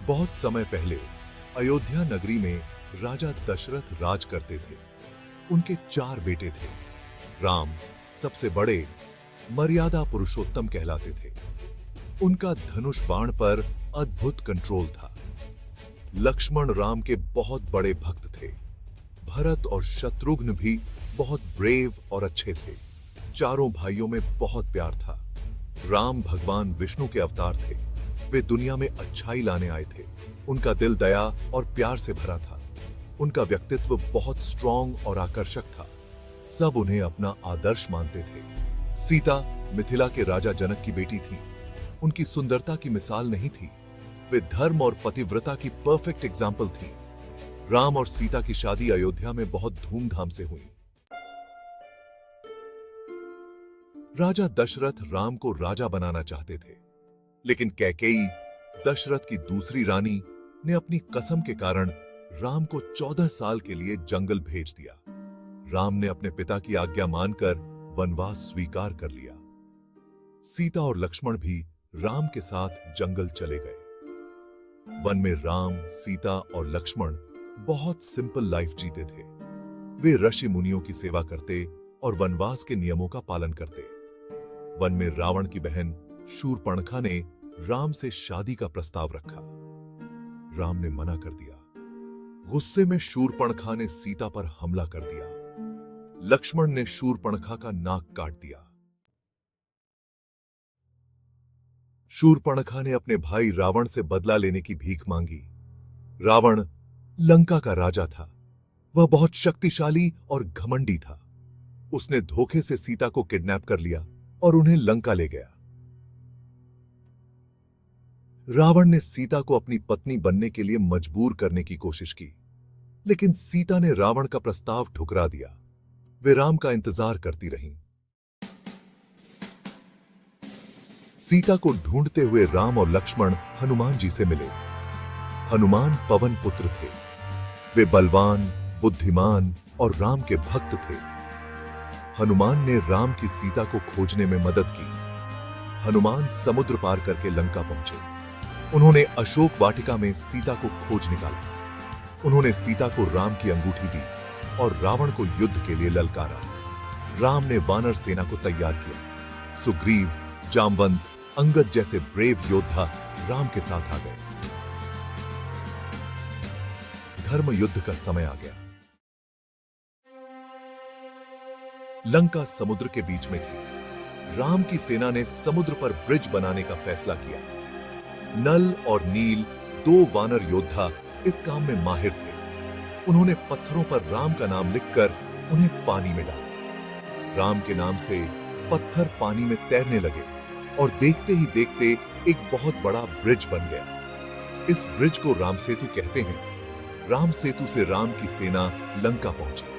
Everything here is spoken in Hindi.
बहुत समय पहले अयोध्या नगरी में राजा दशरथ राज करते थे। उनके 4 बेटे थे। राम सबसे बड़े मर्यादा पुरुषोत्तम कहलाते थे। उनका धनुष बाण पर अद्भुत कंट्रोल था। लक्ष्मण राम के बहुत बड़े भक्त थे। भरत और शत्रुघ्न भी बहुत ब्रेव और अच्छे थे। चारों भाइयों में बहुत प्यार था। राम भगवान विष्णु के अवतार थे। वे दुनिया में अच्छाई लाने आए थे। उनका दिल दया और प्यार से भरा था। उनका व्यक्तित्व बहुत स्ट्रॉन्ग और आकर्षक था। सब उन्हें अपना आदर्श मानते थे। सीता मिथिला के राजा जनक की बेटी थी। उनकी सुंदरता की मिसाल नहीं थी। वे धर्म और पतिव्रता की परफेक्ट एग्जाम्पल थी। राम और सीता की शादी अयोध्या में बहुत धूमधाम से हुई। राजा दशरथ राम को राजा बनाना चाहते थे, लेकिन कैकेयी दशरथ की दूसरी रानी ने अपनी कसम के कारण राम को 14 साल के लिए जंगल भेज दिया। राम ने अपने पिता की आज्ञा मानकर वनवास स्वीकार कर लिया। सीता और लक्ष्मण भी राम के साथ जंगल चले गए। वन में राम, सीता और लक्ष्मण बहुत सिंपल लाइफ जीते थे। वे ऋषि मुनियों की सेवा करते और वनवास के नियमों का पालन करते। वन में रावण की बहन शूरपणखा ने राम से शादी का प्रस्ताव रखा। राम ने मना कर दिया। गुस्से में शूरपणखा ने सीता पर हमला कर दिया। लक्ष्मण ने शूरपणखा का नाक काट दिया। शूरपणखा ने अपने भाई रावण से बदला लेने की भीख मांगी। रावण लंका का राजा था। वह बहुत शक्तिशाली और घमंडी था। उसने धोखे से सीता को किडनैप कर लिया और उन्हें लंका ले गया। रावण ने सीता को अपनी पत्नी बनने के लिए मजबूर करने की कोशिश की, लेकिन सीता ने रावण का प्रस्ताव ठुकरा दिया। वे राम का इंतजार करती रहीं। सीता को ढूंढते हुए राम और लक्ष्मण हनुमान जी से मिले। हनुमान पवन पुत्र थे। वे बलवान, बुद्धिमान और राम के भक्त थे। हनुमान ने राम की सीता को खोजने में मदद की। हनुमान समुद्र पार करके लंका पहुंचे। उन्होंने अशोक वाटिका में सीता को खोज निकाला। उन्होंने सीता को राम की अंगूठी दी और रावण को युद्ध के लिए ललकारा। राम ने वानर सेना को तैयार किया। सुग्रीव, जामवंत, अंगद जैसे ब्रेव योद्धा राम के साथ आ गए। धर्म युद्ध का समय आ गया। लंका समुद्र के बीच में थी। राम की सेना ने समुद्र पर ब्रिज बनाने का फैसला किया। नल और नील 2 वानर योद्धा इस काम में माहिर थे। उन्होंने पत्थरों पर राम का नाम लिखकर उन्हें पानी में डाला। राम के नाम से पत्थर पानी में तैरने लगे और देखते ही देखते एक बहुत बड़ा ब्रिज बन गया। इस ब्रिज को राम सेतु कहते हैं। राम सेतु से राम की सेना लंका पहुंची।